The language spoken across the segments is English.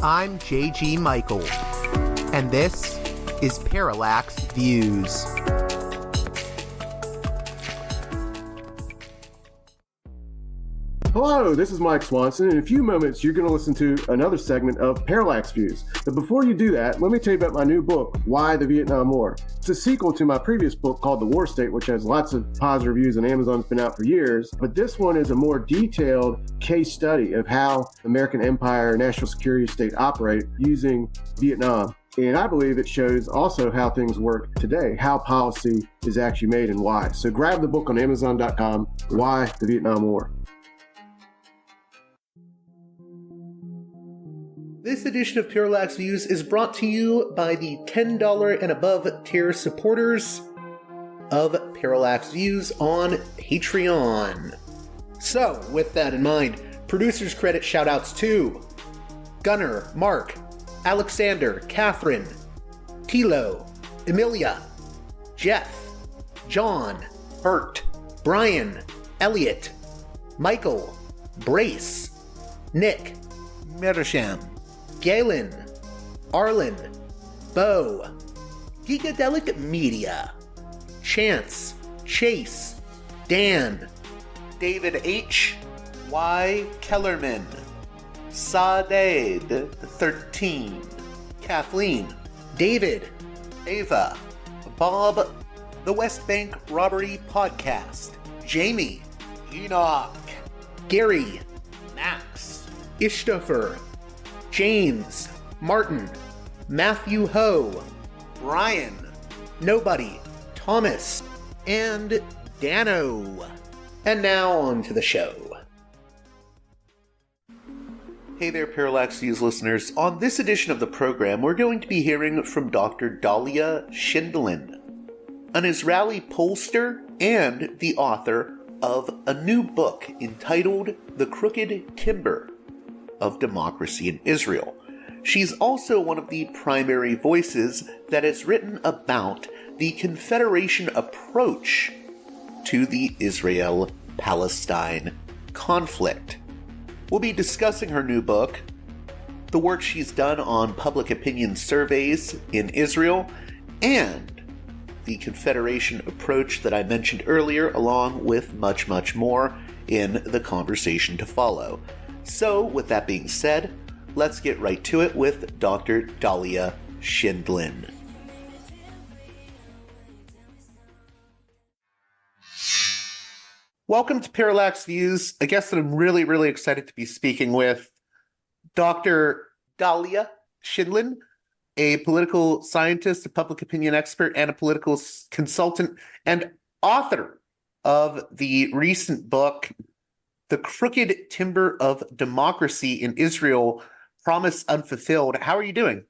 I'm J.G. Michael, and this is Parallax Views. Hello, this is Mike Swanson. In a few moments, you're going to listen to another segment of Parallax Views. But before you do that, let me tell you about my new book, Why the Vietnam War. It's a sequel to my previous book called The War State, which has lots of positive reviews and Amazon's been out for years. But this one is a more detailed case study of how the American empire and national security state operate using Vietnam. And I believe it shows also how things work today, how policy is actually made and why. So grab the book on Amazon.com, Why the Vietnam War. This edition of Parallax Views is brought to you by the $10 and above tier supporters of Parallax Views on Patreon. So, with that in mind, producers credit shoutouts to Gunnar, Mark, Alexander, Catherine, Tilo, Emilia, Jeff, John, Bert, Brian, Elliot, Michael, Brace, Nick, Mersham, Galen, Arlen, Bo, Gigadelic Media, Chance, Chase, Dan, David H. Y. Kellerman, Saaded 13, Kathleen, David, Ava, Bob, The West Bank Robbery Podcast, Jamie, Enoch, Gary, Max, Ishtofer, James, Martin, Matthew Ho, Brian, Nobody, Thomas, and Dano. And now on to the show. Hey there, Parallax Views listeners. On this edition of the program, we're going to be hearing from Dr. Dahlia Scheindlin, an Israeli pollster and the author of a new book entitled The Crooked Timber of Democracy in Israel. She's also one of the primary voices that has written about the confederation approach to the Israel-Palestine conflict. We'll be discussing her new book, the work she's done on public opinion surveys in Israel, and the confederation approach that I mentioned earlier, along with much, much more in the conversation to follow. So, with that being said, let's get right to it with Dr. Dahlia Scheindlin. Welcome to Parallax Views, a guest that I'm really, really excited to be speaking with, Dr. Dahlia Scheindlin, a political scientist, a public opinion expert, and a political consultant, and author of the recent book, The Crooked Timber of Democracy in Israel, Promise Unfulfilled. How are you doing?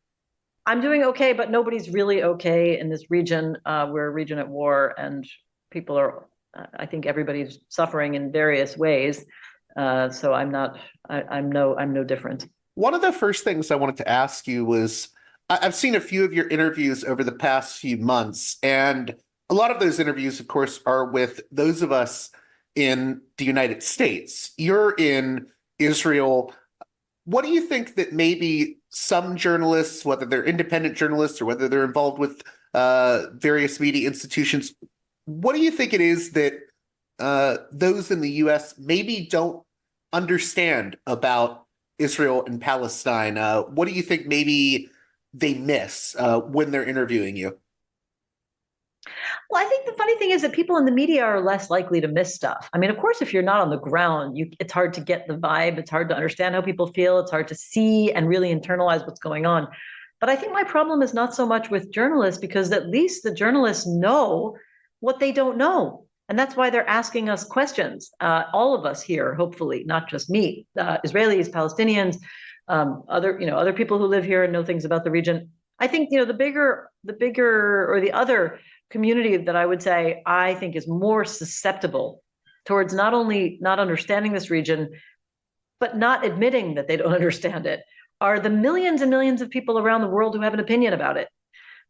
I'm doing okay, but nobody's really okay in this region. We're a region at war, and people are, I think everybody's suffering in various ways. So I'm no different. One of the first things I wanted to ask you was, I've seen a few of your interviews over the past few months, and a lot of those interviews, of course, are with those of us in the United States. You're in Israel. What do you think that maybe some journalists, whether they're independent journalists or whether they're involved with various media institutions, what do you think it is that those in the U.S. maybe don't understand about Israel and Palestine? What do you think maybe they miss when they're interviewing you? Well, I think the funny thing is that people in the media are less likely to miss stuff. I mean, of course, if you're not on the ground, it's hard to get the vibe. It's hard to understand how people feel. It's hard to see and really internalize what's going on. But I think my problem is not so much with journalists, because at least the journalists know what they don't know. And that's why they're asking us questions. All of us here, hopefully, not just me, Israelis, Palestinians, other people who live here and know things about the region. I think, the bigger or the other community that I would say I think is more susceptible towards not only not understanding this region, but not admitting that they don't understand it, are the millions and millions of people around the world who have an opinion about it,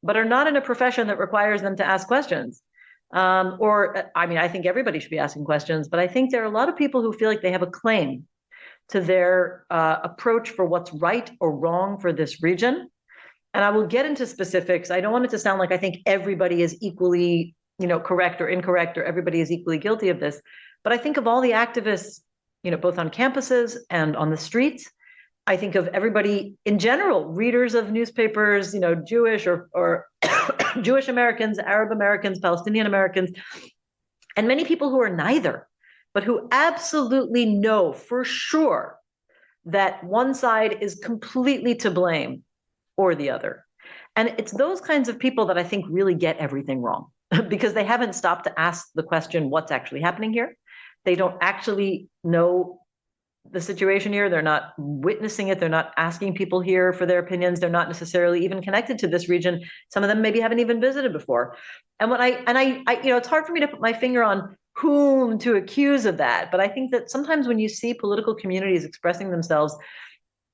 but are not in a profession that requires them to ask questions. I think everybody should be asking questions, but I think there are a lot of people who feel like they have a claim to their approach for what's right or wrong for this region. And I will get into specifics. I don't want it to sound like I think everybody is equally, correct or incorrect, or everybody is equally guilty of this. But I think of all the activists, both on campuses and on the streets. I think of everybody in general, readers of newspapers, Jewish or Jewish Americans, Arab Americans, Palestinian Americans, and many people who are neither, but who absolutely know for sure that one side is completely to blame or the other. And it's those kinds of people that I think really get everything wrong because they haven't stopped to ask the question, what's actually happening here? They don't actually know the situation here. They're not witnessing it. They're not asking people here for their opinions. They're not necessarily even connected to this region. Some of them maybe haven't even visited before. And it's hard for me to put my finger on whom to accuse of that. But I think that sometimes when you see political communities expressing themselves,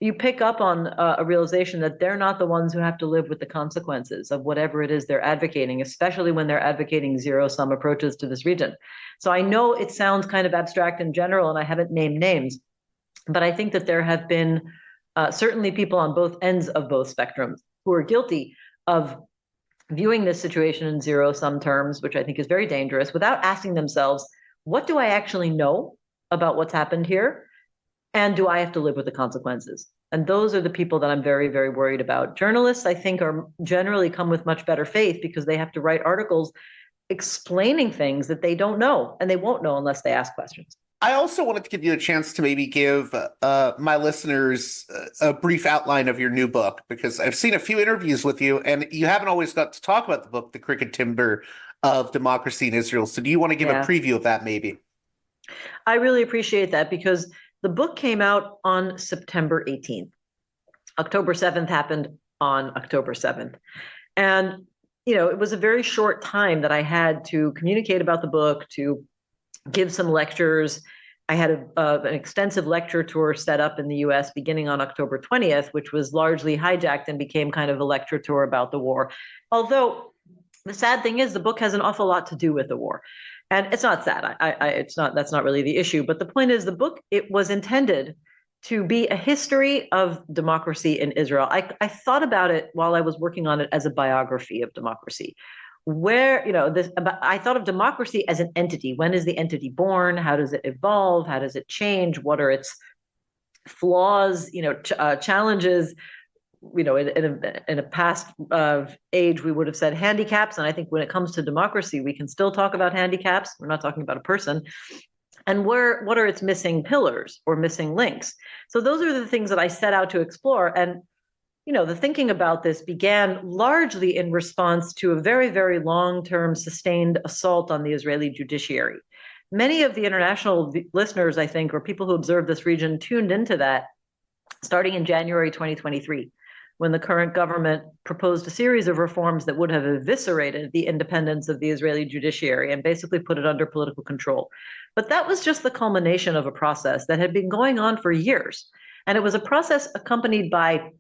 you pick up on a realization that they're not the ones who have to live with the consequences of whatever it is they're advocating, especially when they're advocating zero-sum approaches to this region. So I know it sounds kind of abstract in general, and I haven't named names, but I think that there have been certainly people on both ends of both spectrums who are guilty of viewing this situation in zero-sum terms, which I think is very dangerous, without asking themselves, what do I actually know about what's happened here? And do I have to live with the consequences? And those are the people that I'm very, very worried about. Journalists, I think, are generally come with much better faith because they have to write articles explaining things that they don't know, and they won't know unless they ask questions. I also wanted to give you a chance to maybe give my listeners a brief outline of your new book, because I've seen a few interviews with you, and you haven't always got to talk about the book, The Crooked Timber of Democracy in Israel. So do you want to give a preview of that maybe? I really appreciate that, because the book came out on September 18th. October 7th happened on October 7th. And, it was a very short time that I had to communicate about the book, to give some lectures. I had an extensive lecture tour set up in the US beginning on October 20th, which was largely hijacked and became kind of a lecture tour about the war. Although the sad thing is the book has an awful lot to do with the war. And it's not sad. That's not really the issue. But the point is, the book, it was intended to be a history of democracy in Israel. I thought about it while I was working on it as a biography of democracy, where, I thought of democracy as an entity. When is the entity born? How does it evolve? How does it change? What are its flaws, challenges? In a past age, we would have said handicaps. And I think when it comes to democracy, we can still talk about handicaps. We're not talking about a person. And what are its missing pillars or missing links? So those are the things that I set out to explore. And, the thinking about this began largely in response to a very, very long-term sustained assault on the Israeli judiciary. Many of the international listeners, I think, or people who observe this region tuned into that starting in January 2023. When the current government proposed a series of reforms that would have eviscerated the independence of the Israeli judiciary and basically put it under political control. But that was just the culmination of a process that had been going on for years. And it was a process accompanied by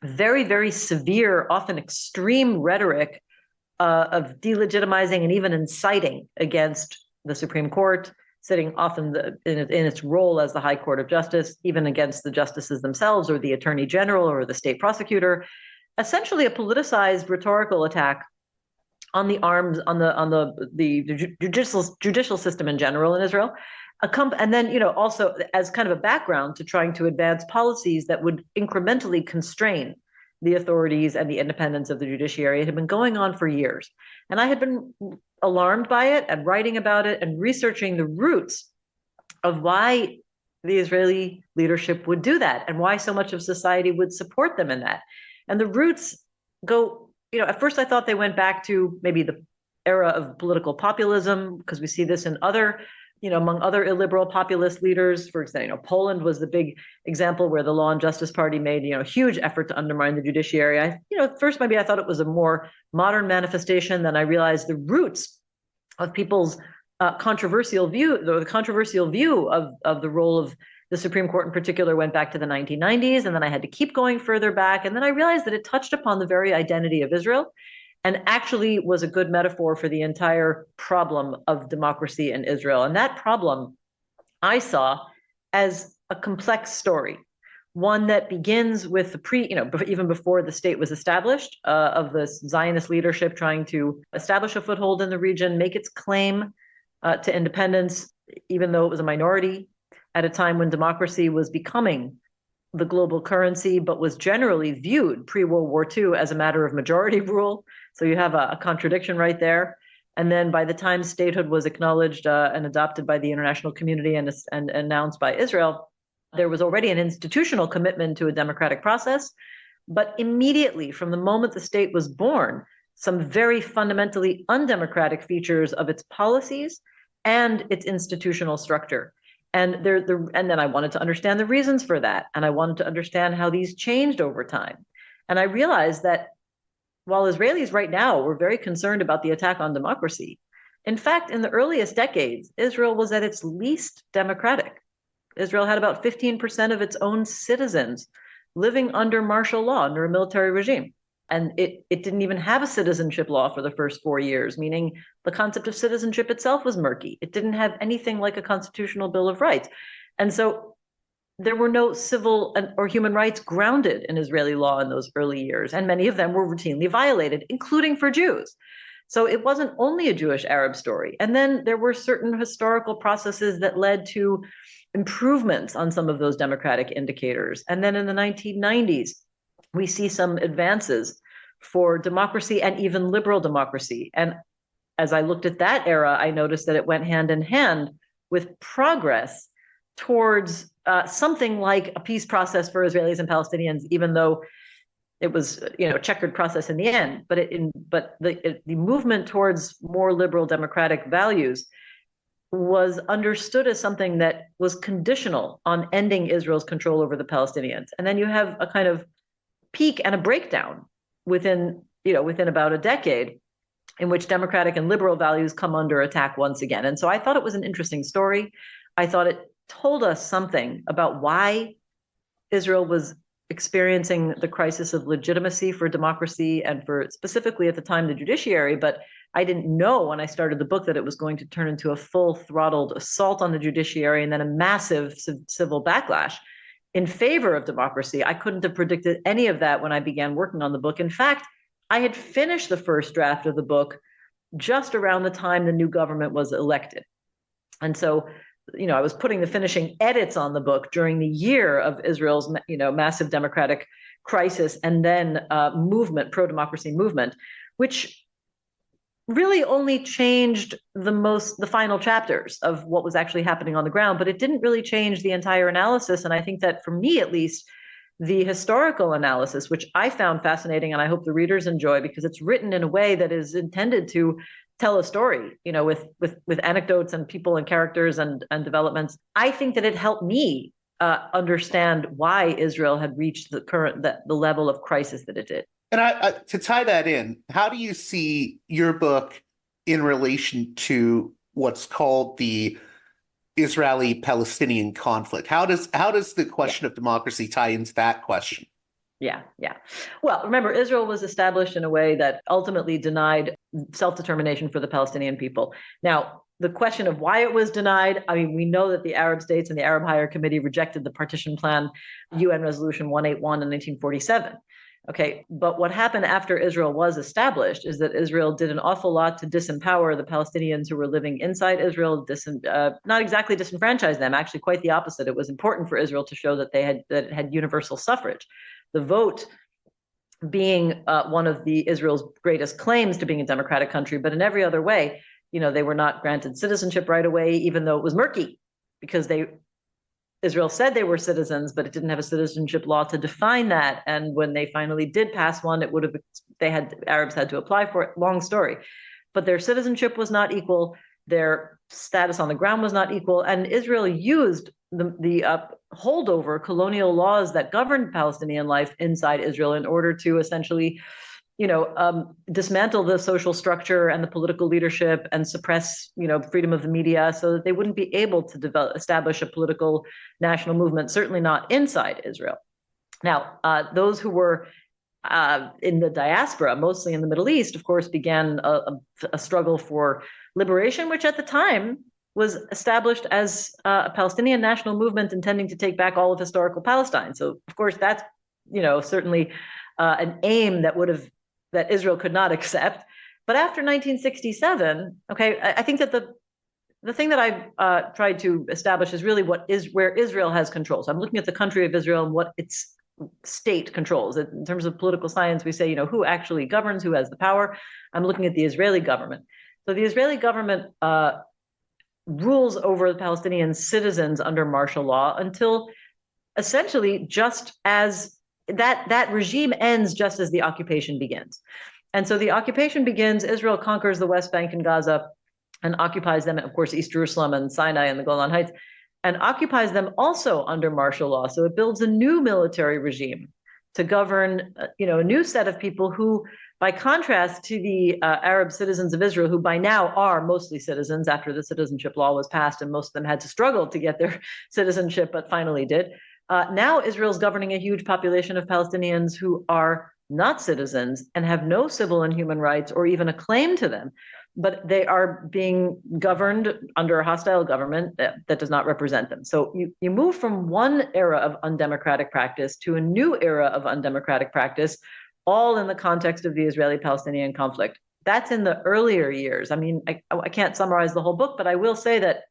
very, very severe, often extreme rhetoric of delegitimizing and even inciting against the Supreme Court, sitting often in its role as the High Court of Justice, even against the justices themselves or the Attorney General or the state prosecutor, essentially a politicized rhetorical attack on the arms, on the judicial system in general in Israel. And then, also as kind of a background to trying to advance policies that would incrementally constrain the authorities and the independence of the judiciary. It had been going on for years. And I had been alarmed by it and writing about it and researching the roots of why the Israeli leadership would do that and why so much of society would support them in that. And the roots go, at first I thought they went back to maybe the era of political populism, because we see this in other, among other illiberal populist leaders. For example, Poland was the big example where the Law and Justice Party made, a huge effort to undermine the judiciary. First maybe I thought it was a more modern manifestation. Then I realized the roots of people's controversial view, the controversial view of the role of the Supreme Court in particular, went back to the 1990s. And then I had to keep going further back. And then I realized that it touched upon the very identity of Israel, and actually was a good metaphor for the entire problem of democracy in Israel. And that problem I saw as a complex story, one that begins with the even before the state was established, of the Zionist leadership trying to establish a foothold in the region, make its claim to independence, even though it was a minority at a time when democracy was becoming the global currency, but was generally viewed pre-World War II as a matter of majority rule. So you have a contradiction right there. And then by the time statehood was acknowledged and adopted by the international community and announced by Israel, there was already an institutional commitment to a democratic process. But immediately, from the moment the state was born, some very fundamentally undemocratic features of its policies and its institutional structure. And then I wanted to understand the reasons for that. And I wanted to understand how these changed over time. And I realized that while Israelis right now were very concerned about the attack on democracy, in fact, in the earliest decades, Israel was at its least democratic. Israel had about 15% of its own citizens living under martial law, under a military regime. And it didn't even have a citizenship law for the first 4 years, meaning the concept of citizenship itself was murky. It didn't have anything like a constitutional Bill of Rights. And so there were no civil or human rights grounded in Israeli law in those early years. And many of them were routinely violated, including for Jews. So it wasn't only a Jewish-Arab story. And then there were certain historical processes that led to improvements on some of those democratic indicators. And then in the 1990s, we see some advances for democracy and even liberal democracy. And as I looked at that era, I noticed that it went hand in hand with progress towards something like a peace process for Israelis and Palestinians, even though it was, a checkered process in the end. But the movement towards more liberal democratic values was understood as something that was conditional on ending Israel's control over the Palestinians. And then you have a kind of peak and a breakdown within about a decade in which democratic and liberal values come under attack once again. And so I thought it was an interesting story. I thought it told us something about why Israel was experiencing the crisis of legitimacy for democracy and for specifically at the time the judiciary. But I didn't know when I started the book that it was going to turn into a full-throttled assault on the judiciary and then a massive civil backlash in favor of democracy. I couldn't have predicted any of that when I began working on the book. In fact, I had finished the first draft of the book just around the time the new government was elected. And so, I was putting the finishing edits on the book during the year of Israel's, massive democratic crisis and then pro-democracy movement, which really only changed the final chapters of what was actually happening on the ground, but it didn't really change the entire analysis. And I think that for me, at least, the historical analysis, which I found fascinating, and I hope the readers enjoy, because it's written in a way that is intended to tell a story, with anecdotes and people and characters and developments. I think that it helped me understand why Israel had reached the level of crisis that it did. And to tie that in, how do you see your book in relation to what's called the Israeli-Palestinian conflict? How does the question of democracy tie into that question? Yeah. Well, remember, Israel was established in a way that ultimately denied self-determination for the Palestinian people. Now, the question of why it was denied, we know that the Arab states and the Arab Higher Committee rejected the partition plan, UN Resolution 181 in 1947. Okay, but what happened after Israel was established is that Israel did an awful lot to disempower the Palestinians who were living inside Israel, not exactly disenfranchise them, actually quite the opposite. It was important for Israel to show that it had universal suffrage. The vote being one of Israel's greatest claims to being a democratic country, but in every other way, they were not granted citizenship right away, even though it was murky, because Israel said they were citizens, but it didn't have a citizenship law to define that. And when they finally did pass one, Arabs had to apply for it. Long story, but their citizenship was not equal. Their status on the ground was not equal. And Israel used the holdover colonial laws that governed Palestinian life inside Israel in order to essentially, dismantle the social structure and the political leadership and suppress, freedom of the media, so that they wouldn't be able to establish a political national movement, certainly not inside Israel. Now, those who were in the diaspora, mostly in the Middle East, of course, began a struggle for liberation, which at the time was established as a Palestinian national movement intending to take back all of historical Palestine. So, of course, that's certainly an aim that Israel could not accept. But after 1967, okay, I think that the thing that I've tried to establish is really where Israel has control. So I'm looking at the country of Israel and what its state controls. In terms of political science, we say, who actually governs, who has the power. I'm looking at the Israeli government. So the Israeli government rules over the Palestinian citizens under martial law until essentially just as that regime ends just as the occupation begins. And so the occupation begins, Israel conquers the West Bank and Gaza and occupies them, and of course, East Jerusalem and Sinai and the Golan Heights, and occupies them also under martial law. So it builds a new military regime to govern, a new set of people who, by contrast to the Arab citizens of Israel, who by now are mostly citizens after the citizenship law was passed, and most of them had to struggle to get their citizenship, but finally did. Now Israel's governing a huge population of Palestinians who are not citizens and have no civil and human rights or even a claim to them, but they are being governed under a hostile government that does not represent them. So you move from one era of undemocratic practice to a new era of undemocratic practice, all in the context of the Israeli-Palestinian conflict. That's in the earlier years. I mean, I can't summarize the whole book, but I will say that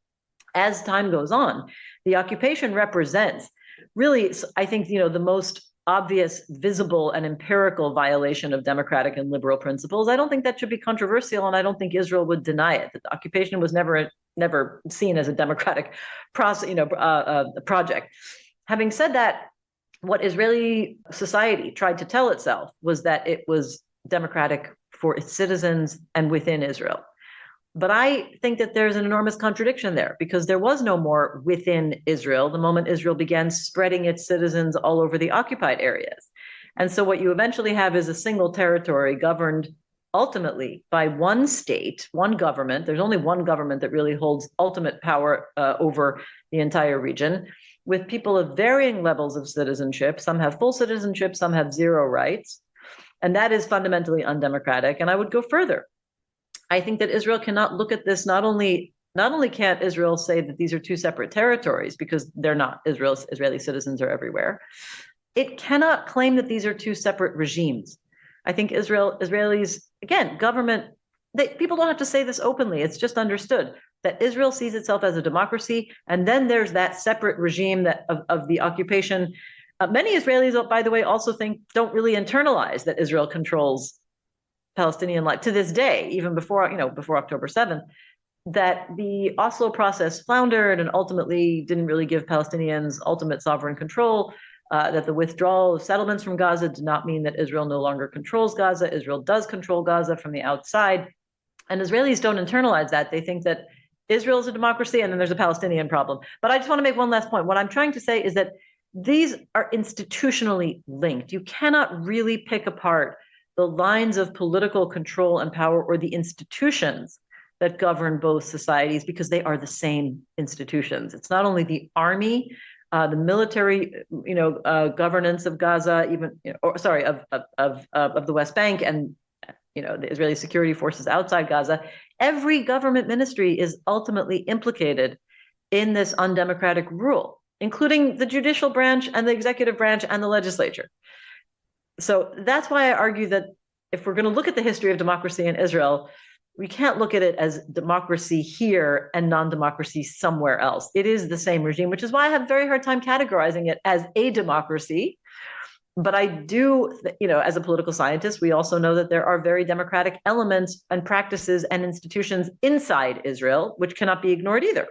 as time goes on, the occupation represents really, I think, the most obvious, visible, and empirical violation of democratic and liberal principles. I don't think that should be controversial, and I don't think Israel would deny it. The occupation was never seen as a democratic project. Having said that, what Israeli society tried to tell itself was that it was democratic for its citizens and within Israel. But I think that there's an enormous contradiction there, because there was no more within Israel the moment Israel began spreading its citizens all over the occupied areas. And so what you eventually have is a single territory governed ultimately by one state, one government. There's only one government that really holds ultimate power over the entire region, with people of varying levels of citizenship. Some have full citizenship, some have zero rights. And that is fundamentally undemocratic. And I would go further. I think that Israel cannot look at this, not only can't Israel say that these are two separate territories, because they're not. Israeli citizens are everywhere. It cannot claim that these are two separate regimes. I think Israelis, again, government, people don't have to say this openly. It's just understood that Israel sees itself as a democracy, and then there's that separate regime of the occupation. Many Israelis, by the way, also don't really internalize that Israel controls Palestinian life to this day, even before October 7th, that the Oslo process floundered and ultimately didn't really give Palestinians ultimate sovereign control, that the withdrawal of settlements from Gaza did not mean that Israel no longer controls Gaza. Israel does control Gaza from the outside. And Israelis don't internalize that. They think that Israel is a democracy and then there's a Palestinian problem. But I just want to make one last point. What I'm trying to say is that these are institutionally linked. You cannot really pick apart the lines of political control and power or the institutions that govern both societies, because they are the same institutions. It's not only the army, the military, governance of Gaza, of the West Bank, and the Israeli security forces outside Gaza. Every government ministry is ultimately implicated in this undemocratic rule, including the judicial branch and the executive branch and the legislature. So that's why I argue that if we're going to look at the history of democracy in Israel, we can't look at it as democracy here and non-democracy somewhere else. It is the same regime, which is why I have a very hard time categorizing it as a democracy. But I do, as a political scientist, we also know that there are very democratic elements and practices and institutions inside Israel, which cannot be ignored either.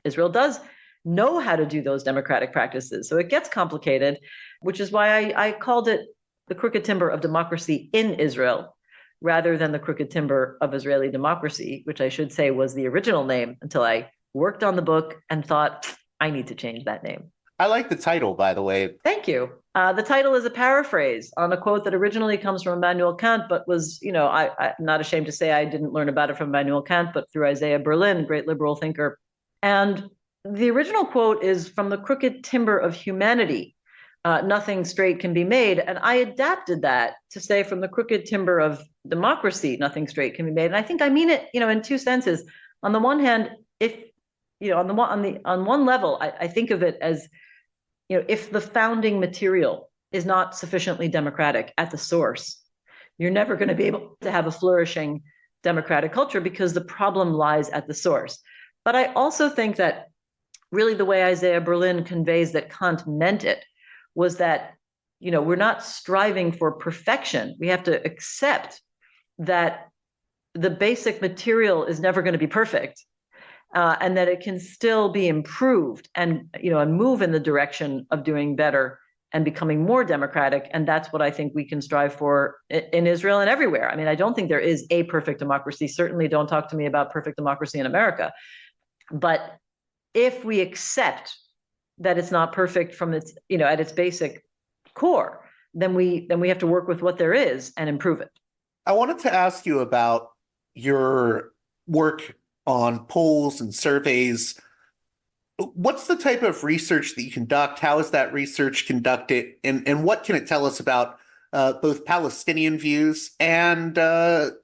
Israel does know how to do those democratic practices. So it gets complicated, which is why I called it the crooked timber of democracy in Israel, rather than the crooked timber of Israeli democracy, which I should say was the original name until I worked on the book and thought, I need to change that name. I like the title, by the way. Thank you. The title is a paraphrase on a quote that originally comes from Immanuel Kant, but was, I'm not ashamed to say I didn't learn about it from Immanuel Kant, but through Isaiah Berlin, great liberal thinker. And the original quote is from the crooked timber of humanity. Nothing straight can be made. And I adapted that to say from the crooked timber of democracy, nothing straight can be made. And I think I mean it, in two senses. On the one hand, if on one level, I think of it as, if the founding material is not sufficiently democratic at the source, you're never going to be able to have a flourishing democratic culture because the problem lies at the source. But I also think that really the way Isaiah Berlin conveys that Kant meant it was that, we're not striving for perfection. We have to accept that the basic material is never going to be perfect, and that it can still be improved and move in the direction of doing better and becoming more democratic. And that's what I think we can strive for in Israel and everywhere. I mean, I don't think there is a perfect democracy. Certainly don't talk to me about perfect democracy in America. But if we accept that it's not perfect from its, at its basic core, then we have to work with what there is and improve it. I wanted to ask you about your work on polls and surveys. What's the type of research that you conduct? How is that research conducted? And what can it tell us about both Palestinian views and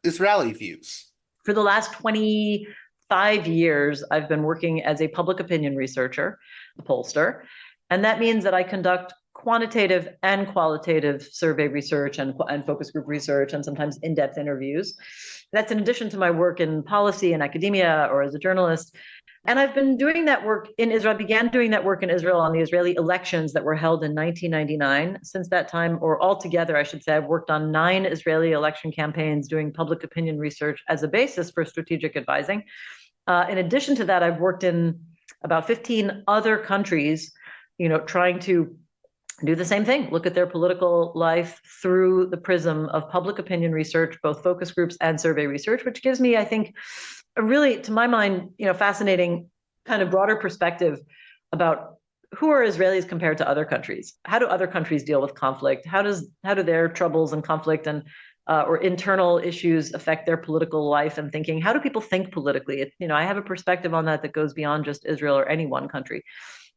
Israeli views? For the last 25 years, I've been working as a public opinion researcher, a pollster. And that means that I conduct quantitative and qualitative survey research and focus group research and sometimes in-depth interviews. That's in addition to my work in policy and academia or as a journalist. And I've been doing that work in Israel. I began doing that work in Israel on the Israeli elections that were held in 1999. Since that time, or altogether, I should say, I've worked on 9 Israeli election campaigns doing public opinion research as a basis for strategic advising. In addition to that, I've worked in about 15 other countries, trying to do the same thing, look at their political life through the prism of public opinion research, both focus groups and survey research, which gives me, I think, a really, to my mind, fascinating kind of broader perspective about who are Israelis compared to other countries. How do other countries deal with conflict? How do their troubles and conflict and or internal issues affect their political life and thinking? How do people think politically? I have a perspective on that goes beyond just Israel or any one country.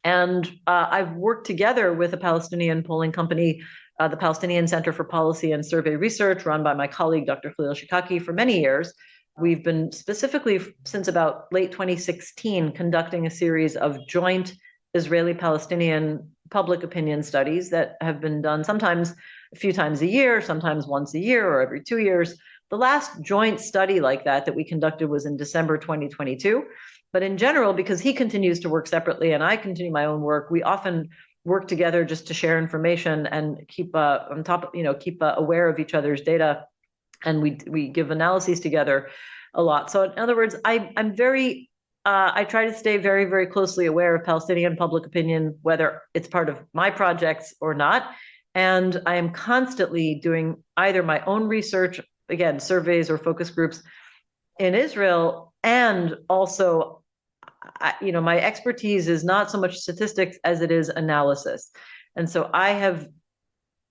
And I've worked together with a Palestinian polling company, the Palestinian Center for Policy and Survey Research, run by my colleague, Dr. Khalil Shikaki, for many years. We've been specifically since about late 2016 conducting a series of joint Israeli-Palestinian public opinion studies that have been done sometimes a few times a year, sometimes once a year or every 2 years. The last joint study like that we conducted was in December 2022. But in general, because he continues to work separately and I continue my own work, we often work together just to share information and keep on top, keep aware of each other's data. And we give analyses together a lot. So in other words, I'm very, I try to stay very, very closely aware of Palestinian public opinion, whether it's part of my projects or not. And I am constantly doing either my own research, again, surveys or focus groups in Israel, and also, my expertise is not so much statistics as it is analysis. And so I have,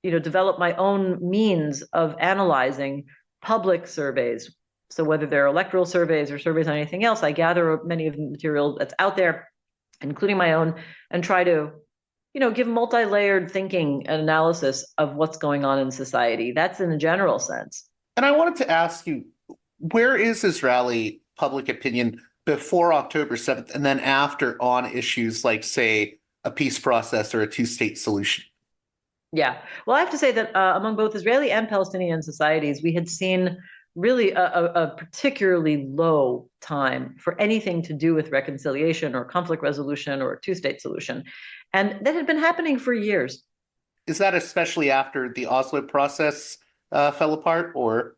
developed my own means of analyzing public surveys. So whether they're electoral surveys or surveys on anything else, I gather many of the material that's out there, including my own, and try to, give multi-layered thinking and analysis of what's going on in society. That's in a general sense. And I wanted to ask you, where is Israeli public opinion before October 7th and then after on issues like, say, a peace process or a two-state solution? Yeah. Well, I have to say that among both Israeli and Palestinian societies, we had seen really a particularly low time for anything to do with reconciliation or conflict resolution or a two-state solution. And that had been happening for years. Is that especially after the Oslo process fell apart, or?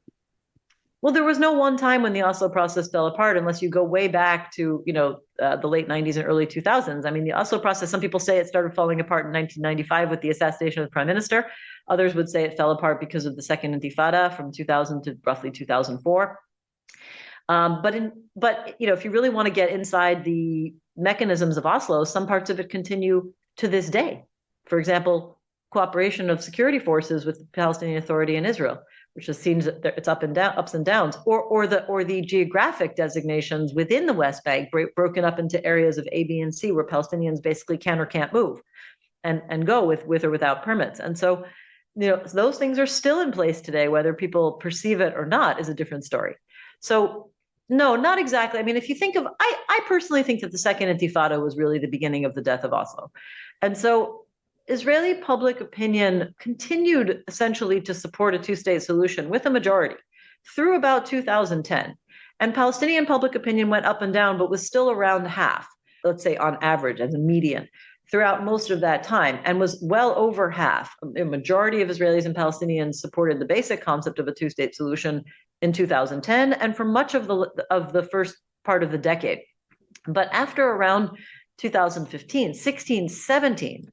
Well, there was no one time when the Oslo process fell apart, unless you go way back to, the late 90s and early 2000s. I mean, the Oslo process, some people say it started falling apart in 1995 with the assassination of the prime minister. Others would say it fell apart because of the second intifada from 2000 to roughly 2004. But if you really want to get inside the mechanisms of Oslo, some parts of it continue to this day. For example, cooperation of security forces with the Palestinian Authority in Israel, which just seems that it's ups and downs, or the geographic designations within the West Bank broken up into areas of A, B, and C, where Palestinians basically can or can't move and go with or without permits. And so, those things are still in place today. Whether people perceive it or not is a different story. So No, not exactly. I mean, if you think of, I personally think that the Second Intifada was really the beginning of the death of Oslo. And so Israeli public opinion continued essentially to support a two-state solution with a majority through about 2010. And Palestinian public opinion went up and down, but was still around half, let's say on average as a median, throughout most of that time, and was well over half. A majority of Israelis and Palestinians supported the basic concept of a two-state solution in 2010 and for much of the first part of the decade. But after around 2015, 16, 17,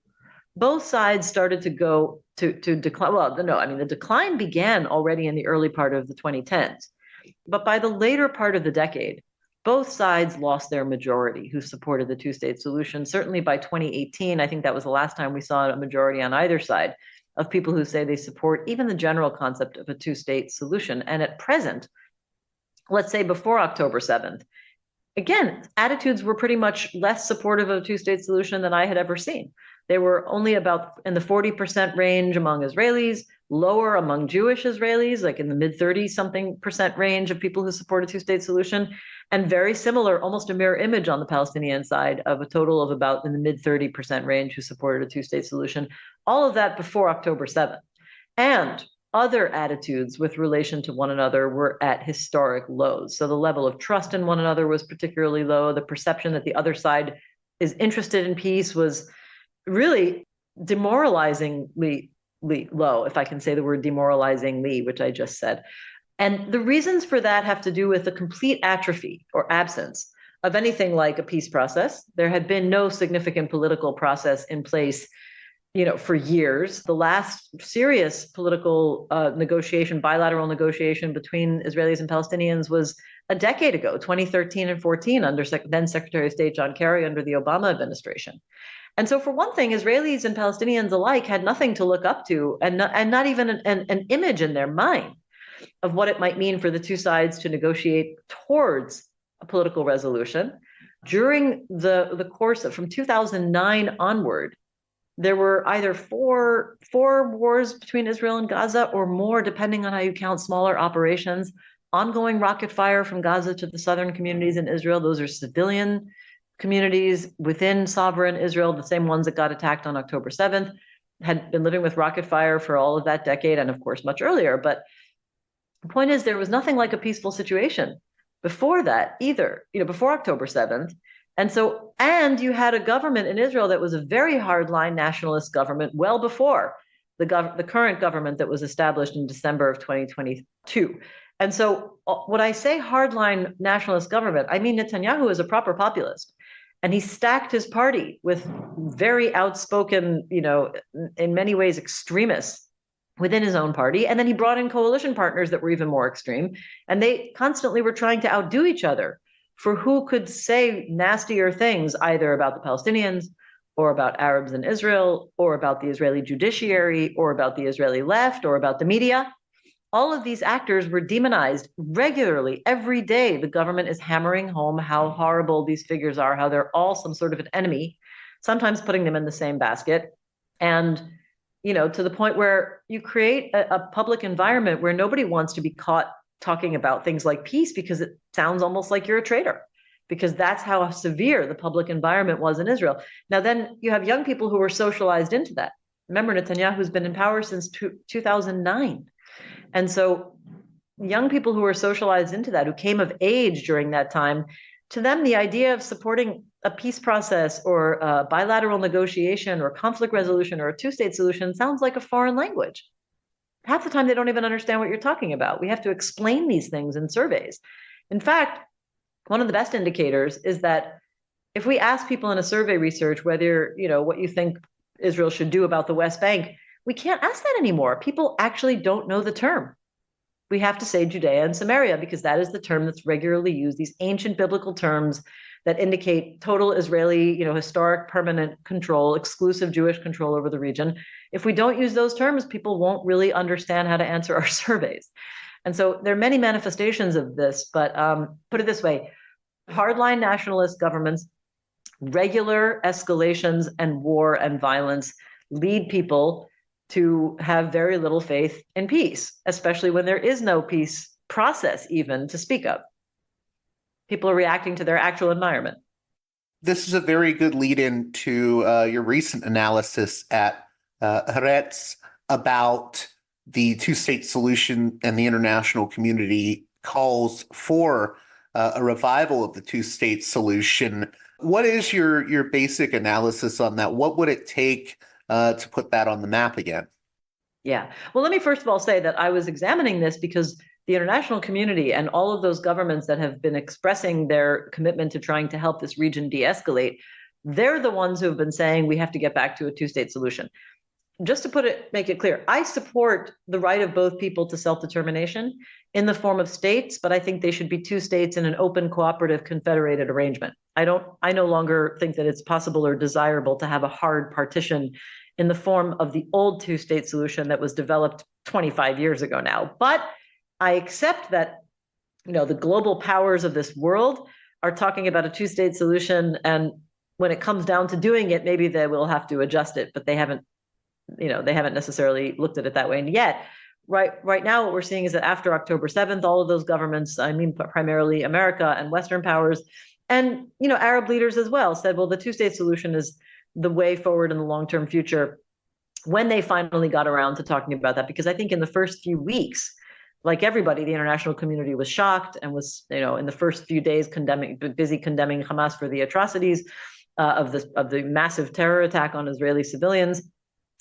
both sides started to go to decline. Well, no, I mean, the decline began already in the early part of the 2010s. But by the later part of the decade, both sides lost their majority who supported the two-state solution. Certainly by 2018, I think that was the last time we saw a majority on either side of people who say they support even the general concept of a two-state solution. And at present, let's say before October 7th, again, attitudes were pretty much less supportive of a two-state solution than I had ever seen. They were only about in the 40% range among Israelis, lower among Jewish Israelis, like in the mid 30-something% range of people who support a two-state solution, and very similar, almost a mirror image on the Palestinian side of a total of about in the mid 30% range who supported a two-state solution. All of that before October 7th. And other attitudes with relation to one another were at historic lows. So the level of trust in one another was particularly low. The perception that the other side is interested in peace was really demoralizingly low, if I can say the word demoralizingly, which I just said. And the reasons for that have to do with the complete atrophy or absence of anything like a peace process. There had been no significant political process in place, for years. The last serious political negotiation, bilateral negotiation between Israelis and Palestinians was a decade ago, 2013 and 14, under then Secretary of State John Kerry under the Obama administration. And so for one thing, Israelis and Palestinians alike had nothing to look up to and not even an image in their mind of what it might mean for the two sides to negotiate towards a political resolution. During the course of from 2009 onward, there were either four wars between Israel and Gaza or more, depending on how you count smaller operations, ongoing rocket fire from Gaza to the southern communities in Israel. Those are civilian communities within sovereign Israel, the same ones that got attacked on October 7th, had been living with rocket fire for all of that decade and, of course, much earlier. But the point is, there was nothing like a peaceful situation before that either, before October 7th. And you had a government in Israel that was a very hardline nationalist government well before the current government that was established in December of 2022. And so when I say hardline nationalist government, I mean Netanyahu is a proper populist. And he stacked his party with very outspoken, in many ways extremists within his own party. And then he brought in coalition partners that were even more extreme. And they constantly were trying to outdo each other for who could say nastier things, either about the Palestinians or about Arabs in Israel, or about the Israeli judiciary, or about the Israeli left, or about the media. All of these actors were demonized regularly. Every day, the government is hammering home how horrible these figures are, how they're all some sort of an enemy, sometimes putting them in the same basket. And, to the point where you create a public environment where nobody wants to be caught talking about things like peace because it sounds almost like you're a traitor, because that's how severe the public environment was in Israel. Now, then you have young people who were socialized into that. Remember, Netanyahu's been in power since 2009. And so young people who were socialized into that, who came of age during that time, to them, the idea of supporting a peace process or a bilateral negotiation or conflict resolution or a two-state solution sounds like a foreign language. Half the time, they don't even understand what you're talking about. We have to explain these things in surveys. In fact, one of the best indicators is that if we ask people in a survey research whether, what you think Israel should do about the West Bank, we can't ask that anymore. People actually don't know the term. We have to say Judea and Samaria because that is the term that's regularly used, these ancient biblical terms that indicate total Israeli, historic, permanent control, exclusive Jewish control over the region. If we don't use those terms, people won't really understand how to answer our surveys. And so there are many manifestations of this, but put it this way, hardline nationalist governments, regular escalations and war and violence lead people to have very little faith in peace, especially when there is no peace process even to speak of. people are reacting to their actual environment. This is a very good lead in to your recent analysis at Haaretz about the two-state solution, and the international community calls for a revival of the two-state solution. What is your basic analysis on that? What would it take to put that on the map again? Yeah. Well, let me first of all say that I was examining this because the international community and all of those governments that have been expressing their commitment to trying to help this region de-escalate, they're the ones who have been saying we have to get back to a two-state solution. Just to make it clear, I support the right of both people to self-determination in the form of states, but I think they should be two states in an open, cooperative, confederated arrangement. I no longer think that it's possible or desirable to have a hard partition in the form of the old two-state solution that was developed 25 years ago now. But I accept that, the global powers of this world are talking about a two-state solution, and when it comes down to doing it, maybe they will have to adjust it, but they haven't necessarily looked at it that way. And yet, right now, what we're seeing is that after October 7th, all of those governments, I mean, primarily America and Western powers, and Arab leaders as well, said, well, the two-state solution is the way forward in the long-term future, when they finally got around to talking about that. Because I think in the first few weeks, like everybody, the international community was shocked and was, in the first few days busy condemning Hamas for the atrocities of the massive terror attack on Israeli civilians,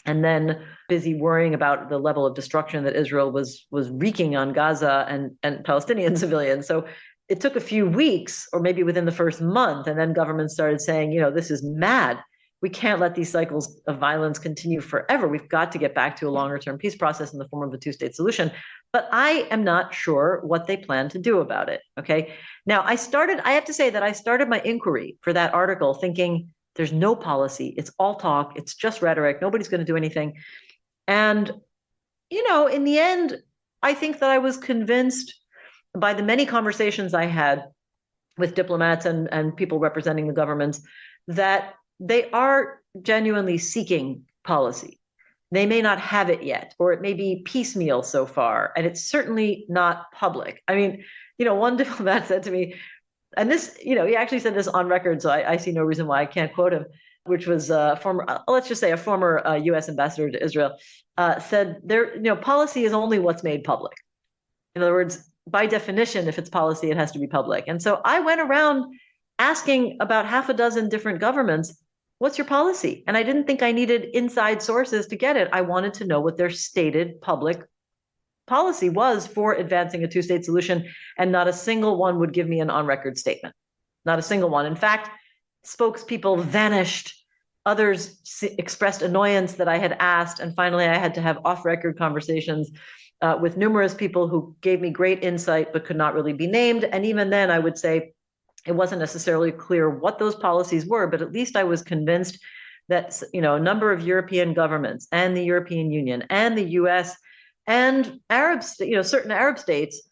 and then busy worrying about the level of destruction that Israel was wreaking on Gaza and Palestinian civilians. So it took a few weeks, or maybe within the first month, and then governments started saying, this is mad. We can't let these cycles of violence continue forever. We've got to get back to a longer-term peace process in the form of a two-state solution. But I am not sure what they plan to do about it, okay? Now, I have to say that I started my inquiry for that article thinking there's no policy. It's all talk. It's just rhetoric. Nobody's going to do anything. And, in the end, I think that I was convinced by the many conversations I had with diplomats and people representing the governments that they are genuinely seeking policy. They may not have it yet, or it may be piecemeal so far, and it's certainly not public. I mean, one diplomat said to me, and this, he actually said this on record, so I see no reason why I can't quote him, which was a former U.S. ambassador to Israel, said policy is only what's made public. In other words, by definition, if it's policy, it has to be public. And so I went around asking about half a dozen different governments, what's your policy? And I didn't think I needed inside sources to get it. I wanted to know what their stated public policy was for advancing a two-state solution, and not a single one would give me an on-record statement. Not a single one. In fact, spokespeople vanished. Others expressed annoyance that I had asked, and finally I had to have off-record conversations with numerous people who gave me great insight but could not really be named. And even then, I would say it wasn't necessarily clear what those policies were, but at least I was convinced that a number of European governments and the European Union and the US and certain Arab states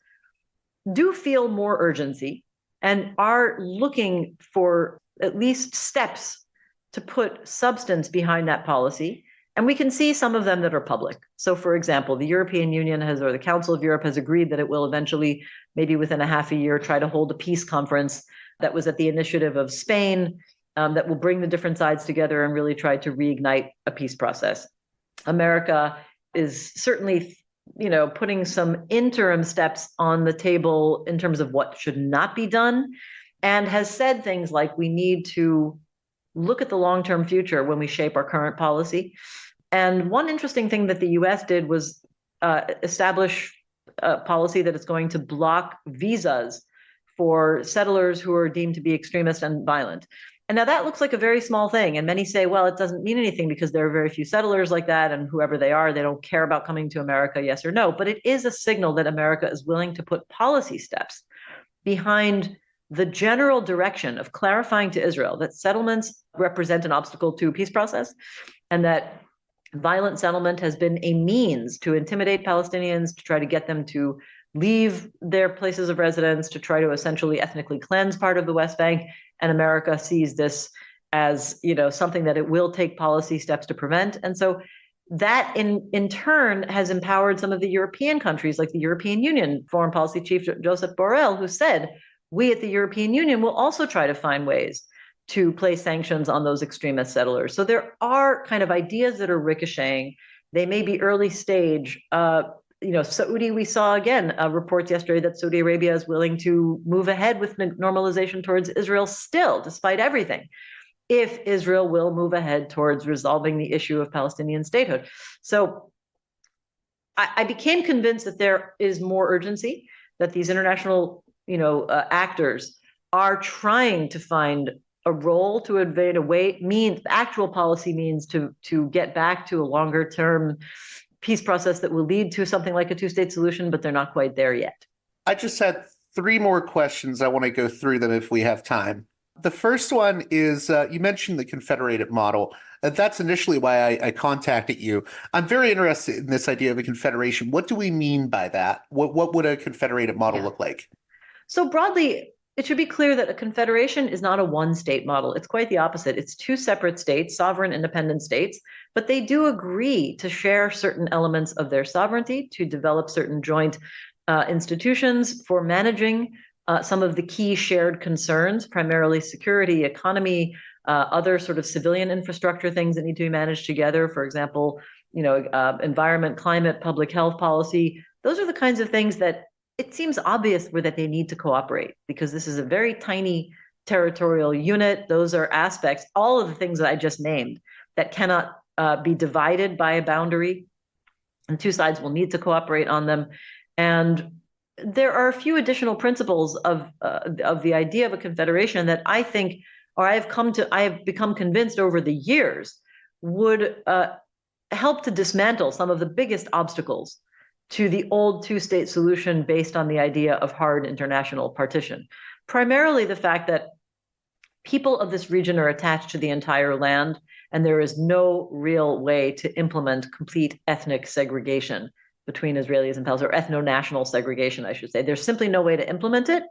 do feel more urgency and are looking for at least steps to put substance behind that policy. And we can see some of them that are public. So, for example, the European Union or the Council of Europe has agreed that it will eventually, maybe within a half a year, try to hold a peace conference that was at the initiative of Spain, that will bring the different sides together and really try to reignite a peace process. America is certainly, putting some interim steps on the table in terms of what should not be done, and has said things like we need to look at the long-term future when we shape our current policy. And one interesting thing that the US did was establish a policy that it's going to block visas for settlers who are deemed to be extremist and violent. And now that looks like a very small thing. And many say, well, it doesn't mean anything because there are very few settlers like that. And whoever they are, they don't care about coming to America, yes or no. But it is a signal that America is willing to put policy steps behind the general direction of clarifying to Israel that settlements represent an obstacle to a peace process, and that violent settlement has been a means to intimidate Palestinians, to try to get them to leave their places of residence, to try to essentially ethnically cleanse part of the West Bank. And America sees this as, something that it will take policy steps to prevent. And so that in turn has empowered some of the European countries, like the European Union Foreign Policy Chief Joseph Borrell, who said, we at the European Union will also try to find ways to place sanctions on those extremist settlers. So there are kind of ideas that are ricocheting. They may be early stage. Saudi, we saw again reports yesterday that Saudi Arabia is willing to move ahead with normalization towards Israel still, despite everything, if Israel will move ahead towards resolving the issue of Palestinian statehood. So I became convinced that there is more urgency, that these international, actors are trying to find a role to invade a way, actual policy means to get back to a longer term peace process that will lead to something like a two-state solution, but they're not quite there yet. I just had 3 more questions. I want to go through them if we have time. The first one is, you mentioned the confederated model. That's initially why I contacted you. I'm very interested in this idea of a confederation. What do we mean by that? What would a confederated model look like? So broadly, it should be clear that a confederation is not a one-state model. It's quite the opposite. It's 2 separate states, sovereign, independent states, but they do agree to share certain elements of their sovereignty, to develop certain joint institutions for managing some of the key shared concerns, primarily security, economy, other sort of civilian infrastructure things that need to be managed together. For example, environment, climate, public health policy. Those are the kinds of things that it seems obvious that they need to cooperate, because this is a very tiny territorial unit. Those are aspects, all of the things that I just named, that cannot be divided by a boundary, and 2 sides will need to cooperate on them. And there are a few additional principles of the idea of a confederation that I think, or I have become convinced over the years, would help to dismantle some of the biggest obstacles to the old 2-state solution based on the idea of hard international partition. Primarily the fact that people of this region are attached to the entire land, and there is no real way to implement complete ethnic segregation between Israelis and Palestinians, or ethno-national segregation, I should say. There's simply no way to implement it.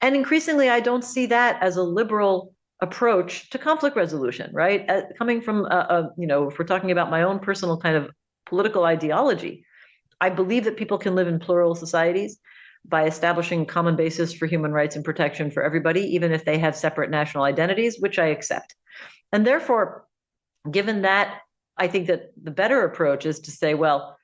And increasingly, I don't see that as a liberal approach to conflict resolution, right? Coming from, if we're talking about my own personal kind of political ideology, I believe that people can live in plural societies by establishing common basis for human rights and protection for everybody, even if they have separate national identities, which I accept. And therefore, given that, I think that the better approach is to say, well,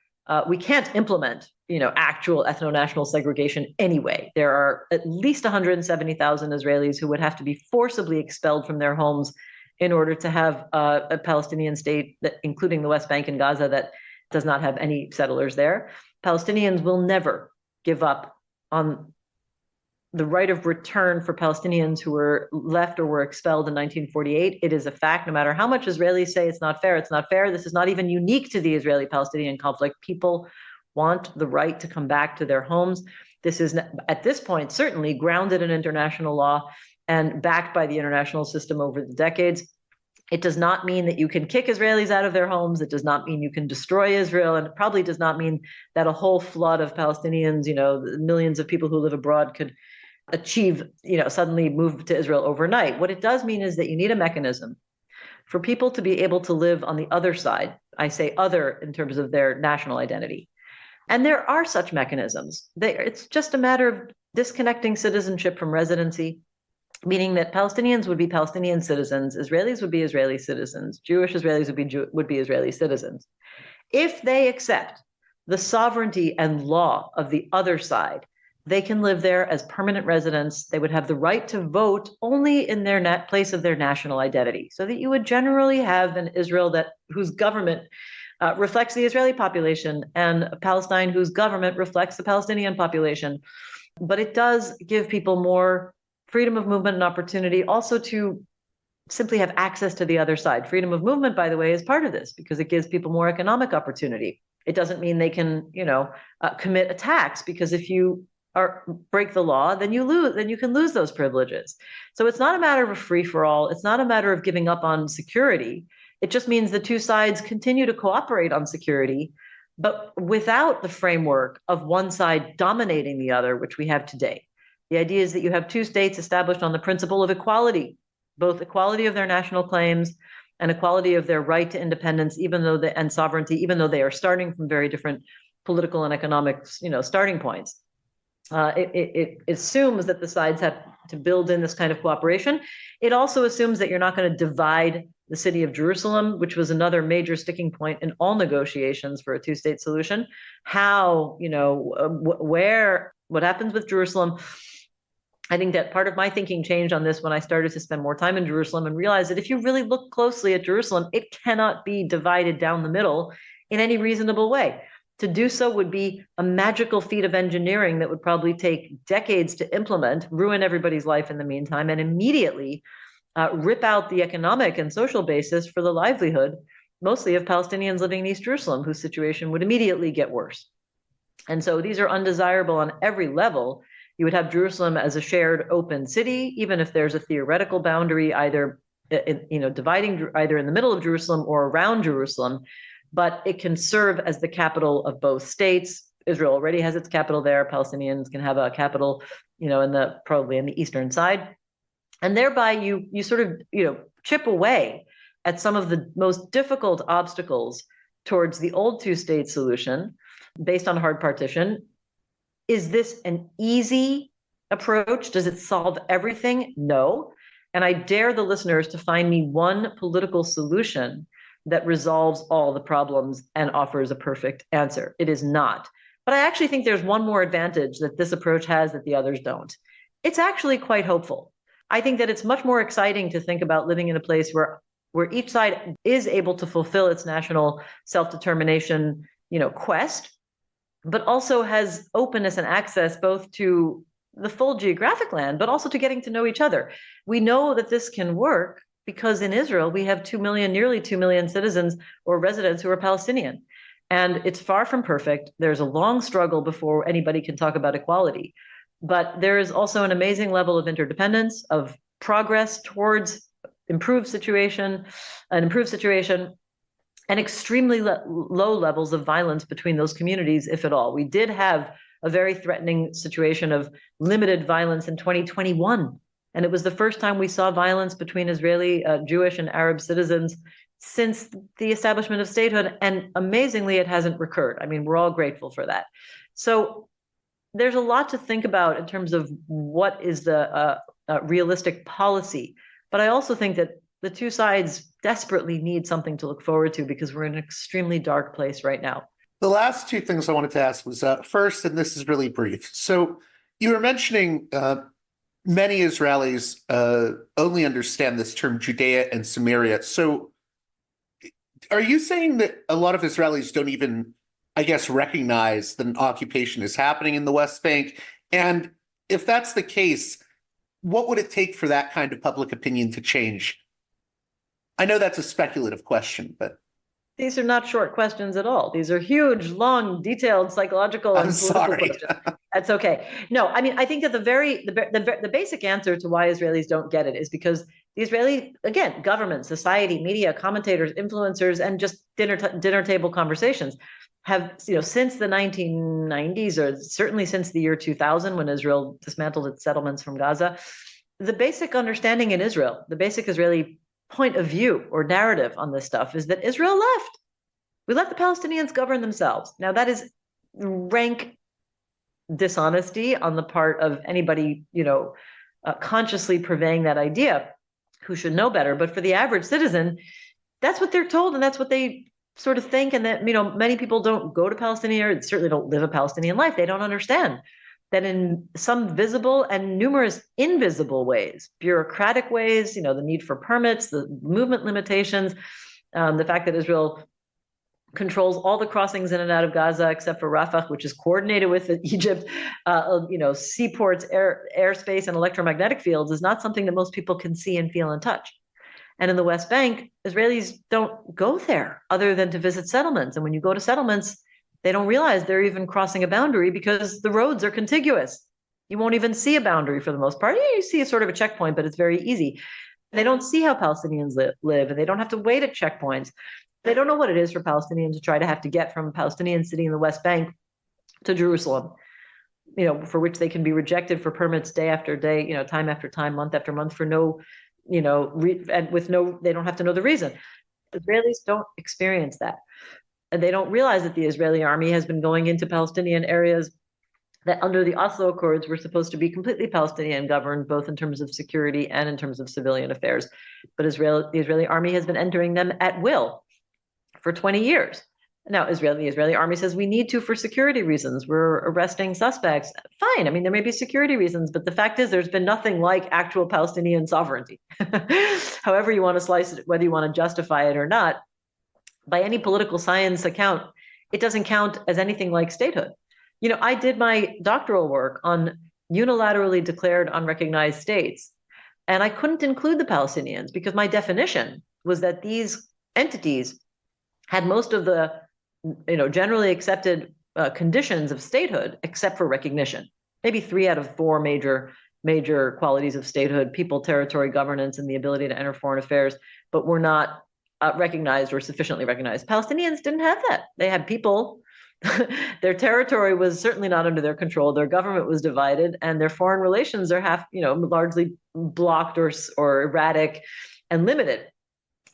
we can't implement, actual ethno-national segregation anyway. There are at least 170,000 Israelis who would have to be forcibly expelled from their homes in order to have a Palestinian state, including the West Bank and Gaza, that does not have any settlers there. Palestinians will never give up on the right of return for Palestinians who were left or were expelled in 1948. It is a fact, no matter how much Israelis say it's not fair, it's not fair. This is not even unique to the Israeli-Palestinian conflict. People want the right to come back to their homes. This is, at this point, certainly grounded in international law and backed by the international system over the decades. It does not mean that you can kick Israelis out of their homes. It does not mean you can destroy Israel. And it probably does not mean that a whole flood of Palestinians, millions of people who live abroad could achieve, suddenly move to Israel overnight. What it does mean is that you need a mechanism for people to be able to live on the other side. I say other in terms of their national identity. And there are such mechanisms. It's just a matter of disconnecting citizenship from residency, meaning that Palestinians would be Palestinian citizens, Israelis would be Israeli citizens, Jewish Israelis would be Israeli citizens. If they accept the sovereignty and law of the other side, they can live there as permanent residents. They would have the right to vote only in their place of their national identity, so that you would generally have an Israel whose government reflects the Israeli population, and Palestine whose government reflects the Palestinian population. But it does give people more freedom of movement and opportunity, also to simply have access to the other side. Freedom of movement, by the way, is part of this because it gives people more economic opportunity. It doesn't mean they can, commit attacks, because if you break the law, then you can lose those privileges. So it's not a matter of a free-for-all. It's not a matter of giving up on security. It just means the 2 sides continue to cooperate on security, but without the framework of one side dominating the other, which we have today. The idea is that you have 2 states established on the principle of equality, both equality of their national claims and equality of their right to independence, and sovereignty, even though they are starting from very different political and economic, starting points. It assumes that the sides have to build in this kind of cooperation. It also assumes that you're not going to divide the city of Jerusalem, which was another major sticking point in all negotiations for a two-state solution. How, what happens with Jerusalem? I think that part of my thinking changed on this when I started to spend more time in Jerusalem and realized that if you really look closely at Jerusalem, it cannot be divided down the middle in any reasonable way. To do so would be a magical feat of engineering that would probably take decades to implement, ruin everybody's life in the meantime, and immediately rip out the economic and social basis for the livelihood, mostly of Palestinians living in East Jerusalem, whose situation would immediately get worse. And so these are undesirable on every level. You would have Jerusalem as a shared open city, even if there's a theoretical boundary either dividing either in the middle of Jerusalem or around Jerusalem. But it can serve as the capital of both states. Israel already has its capital there. Palestinians can have a capital, probably in the eastern side. And thereby you sort of, chip away at some of the most difficult obstacles towards the old two-state solution based on hard partition. Is this an easy approach? Does it solve everything? No. And I dare the listeners to find me one political solution that resolves all the problems and offers a perfect answer. It is not. But I actually think there's one more advantage that this approach has that the others don't. It's actually quite hopeful. I think that it's much more exciting to think about living in a place where each side is able to fulfill its national self-determination, quest, but also has openness and access both to the full geographic land, but also to getting to know each other. We know that this can work because in Israel, we have nearly 2 million citizens or residents who are Palestinian. And it's far from perfect. There's a long struggle before anybody can talk about equality. But there is also an amazing level of interdependence, of progress towards an improved situation, and extremely low levels of violence between those communities, if at all. We did have a very threatening situation of limited violence in 2021. And it was the first time we saw violence between Israeli, Jewish, and Arab citizens since the establishment of statehood. And amazingly, it hasn't recurred. I mean, we're all grateful for that. So there's a lot to think about in terms of what is the realistic policy. But I also think that the two sides desperately need something to look forward to because we're in an extremely dark place right now. The last two things I wanted to ask was first, and this is really brief. So you were mentioning many Israelis only understand this term Judea and Samaria. So are you saying that a lot of Israelis don't even, I guess, recognize that an occupation is happening in the West Bank? And if that's the case, what would it take for that kind of public opinion to change? I know that's a speculative question, but... These are not short questions at all. These are huge, long, detailed psychological and political questions. That's okay. No, I mean, I think that the basic answer to why Israelis don't get it is because the Israeli, again, government, society, media, commentators, influencers, and just dinner table conversations have, since the 1990s, or certainly since the year 2000, when Israel dismantled its settlements from Gaza, the basic understanding in Israel, the basic Israeli point of view or narrative on this stuff is that Israel left. We let the Palestinians govern themselves. Now, that is rank dishonesty on the part of anybody, consciously purveying that idea, who should know better. But for the average citizen, that's what they're told, and that's what they sort of think. And that, many people don't go to Palestinian, or certainly don't live a Palestinian life. They don't understand that in some visible and numerous invisible ways, bureaucratic ways, the need for permits, the movement limitations, the fact that Israel controls all the crossings in and out of Gaza except for Rafah, which is coordinated with Egypt, seaports, airspace, and electromagnetic fields is not something that most people can see and feel and touch. And in the West Bank, Israelis don't go there other than to visit settlements. And when you go to settlements, they don't realize they're even crossing a boundary because the roads are contiguous. You won't even see a boundary for the most part. You see a sort of a checkpoint, but it's very easy. They don't see how Palestinians live, and they don't have to wait at checkpoints. They don't know what it is for Palestinians to try to have to get from a Palestinian city in the West Bank to Jerusalem, for which they can be rejected for permits day after day, time after time, month after month for no, they don't have to know the reason. Israelis don't experience that. And they don't realize that the Israeli army has been going into Palestinian areas that under the Oslo Accords, we're supposed to be completely Palestinian governed, both in terms of security and in terms of civilian affairs. But the Israeli army has been entering them at will for 20 years. Now, the Israeli army says we need to for security reasons. We're arresting suspects. Fine. I mean, there may be security reasons, but the fact is there's been nothing like actual Palestinian sovereignty. However you want to slice it, whether you want to justify it or not, by any political science account, it doesn't count as anything like statehood. I did my doctoral work on unilaterally declared unrecognized states, and I couldn't include the Palestinians because my definition was that these entities had most of the generally accepted conditions of statehood, except for recognition. Maybe 3 out of 4 major qualities of statehood: people, territory, governance, and the ability to enter foreign affairs, but were not recognized or sufficiently recognized. Palestinians didn't have that. They had people. Their territory was certainly not under their control. Their government was divided, and their foreign relations are largely blocked or erratic and limited.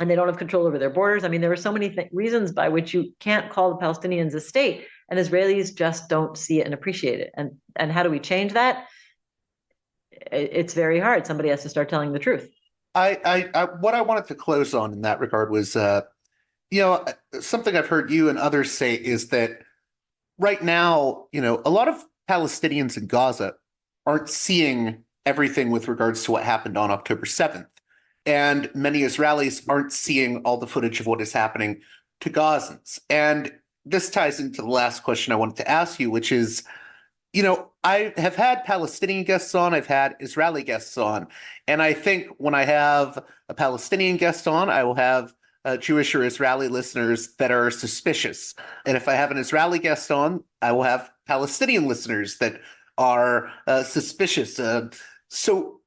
And they don't have control over their borders. I mean, there are so many reasons by which you can't call the Palestinians a state, and Israelis just don't see it and appreciate it. And how do we change that? It's very hard. Somebody has to start telling the truth. What I wanted to close on in that regard was, something I've heard you and others say is that right now, a lot of Palestinians in Gaza aren't seeing everything with regards to what happened on October 7th. And many Israelis aren't seeing all the footage of what is happening to Gazans. And this ties into the last question I wanted to ask you, which is, I have had Palestinian guests on, I've had Israeli guests on, and I think when I have a Palestinian guest on, I will have Jewish or Israeli listeners that are suspicious. And if I have an Israeli guest on, I will have Palestinian listeners that are suspicious. So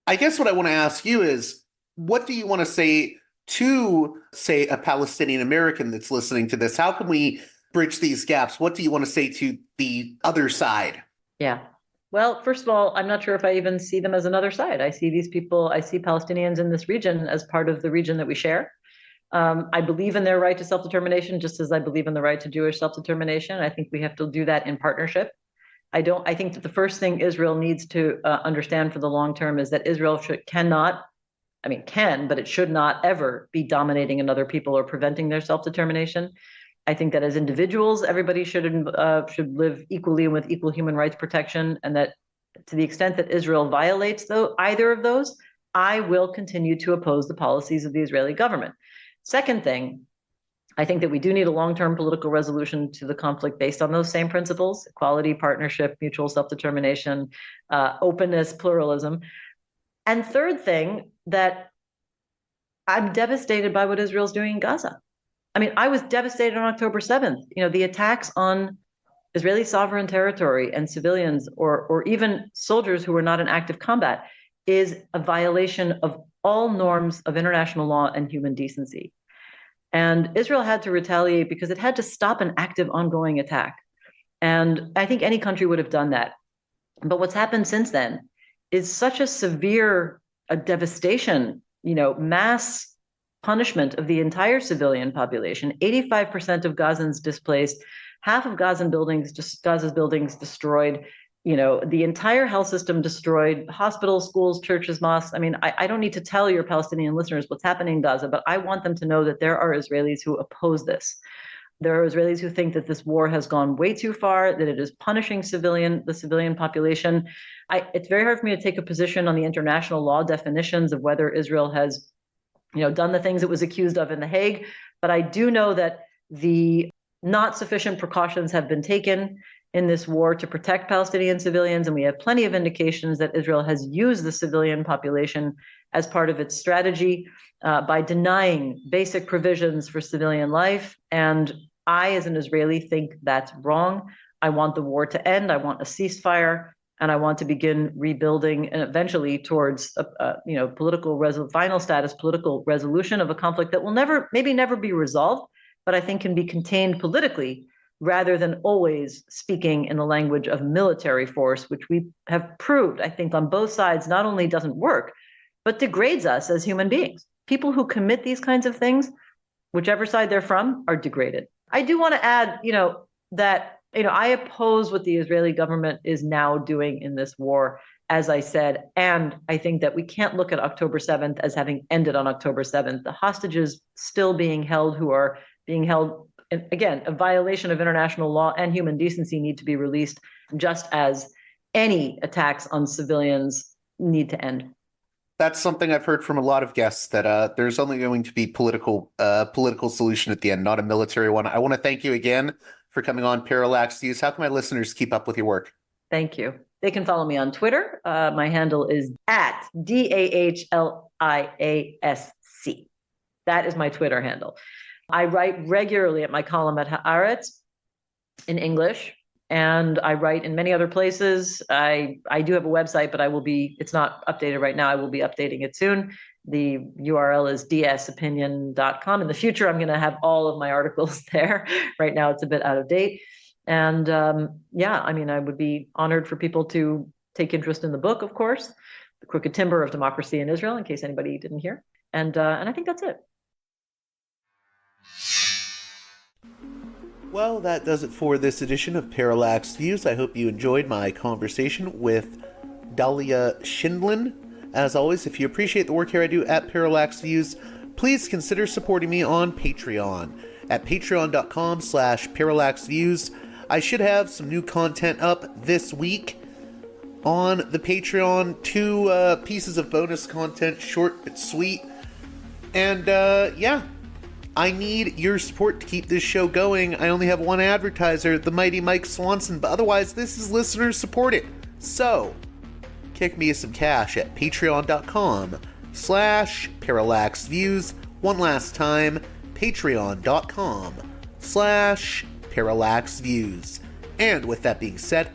I guess what I want to ask you is, what do you want to say to, say, a Palestinian American that's listening to this? How can we bridge these gaps? What do you want to say to the other side? Yeah. Well, first of all, I'm not sure if I even see them as another side. I see these people, I see Palestinians in this region as part of the region that we share. I believe in their right to self-determination, just as I believe in the right to Jewish self-determination. I think we have to do that in partnership. I think that the first thing Israel needs to understand for the long term is that Israel can, but it should not ever be dominating another people or preventing their self-determination. I think that as individuals, everybody should live equally and with equal human rights protection, and that to the extent that Israel violates either of those, I will continue to oppose the policies of the Israeli government. Second thing, I think that we do need a long-term political resolution to the conflict based on those same principles: equality, partnership, mutual self-determination, openness, pluralism. And third thing, that I'm devastated by what Israel's doing in Gaza. I mean, I was devastated on October 7th. The attacks on Israeli sovereign territory and civilians, or even soldiers who were not in active combat, is a violation of all norms of international law and human decency. And Israel had to retaliate because it had to stop an active, ongoing attack. And I think any country would have done that. But what's happened since then is such a severe devastation, mass punishment of the entire civilian population. 85% of Gazans displaced, half of Gaza's buildings destroyed, the entire health system destroyed, hospitals, schools, churches, mosques. I mean, I don't need to tell your Palestinian listeners what's happening in Gaza, but I want them to know that there are Israelis who oppose this. There are Israelis who think that this war has gone way too far, that it is punishing the civilian population. It's very hard for me to take a position on the international law definitions of whether Israel has, done the things it was accused of in The Hague. But I do know that the not sufficient precautions have been taken in this war to protect Palestinian civilians, and we have plenty of indications that Israel has used the civilian population as part of its strategy by denying basic provisions for civilian life. And I, as an Israeli, think that's wrong. I want the war to end. I want a ceasefire, and I want to begin rebuilding and eventually towards political resolution of a conflict that will maybe never be resolved, but I think can be contained politically, rather than always speaking in the language of military force, which we have proved, I think, on both sides, not only doesn't work, but degrades us as human beings. People who commit these kinds of things, whichever side they're from, are degraded. I do want to add, that I oppose what the Israeli government is now doing in this war, as I said, and I think that we can't look at October 7th as having ended on October 7th. The hostages still being held, who are being held, again, a violation of international law and human decency, need to be released, just as any attacks on civilians need to end. That's something I've heard from a lot of guests, that there's only going to be political solution at the end, not a military one. I want to thank you again for coming on Parallax Views. How can my listeners keep up with your work? Thank you. They can follow me on Twitter. My handle is at DAHLIASC. That is my Twitter handle. I write regularly at my column at Haaretz in English, and I write in many other places. I do have a website, but it's not updated right now. I will be updating it soon. The URL is dsopinion.com. In the future, I'm going to have all of my articles there. Right now, it's a bit out of date. And I would be honored for people to take interest in the book, of course, The Crooked Timber of Democracy in Israel, in case anybody didn't hear. And I think that's it. Well, that does it for this edition of Parallax Views. I hope you enjoyed my conversation with Dahlia Scheindlin. As always, if you appreciate the work here I do at Parallax Views, please consider supporting me on Patreon at patreon.com/parallaxviews. I should have some new content up this week on the Patreon. 2 pieces of bonus content, short but sweet. And I need your support to keep this show going. I only have one advertiser, the mighty Mike Swanson, but otherwise this is listener supported. So, kick me some cash at patreon.com/parallaxviews. One last time, patreon.com/parallaxviews. And with that being said,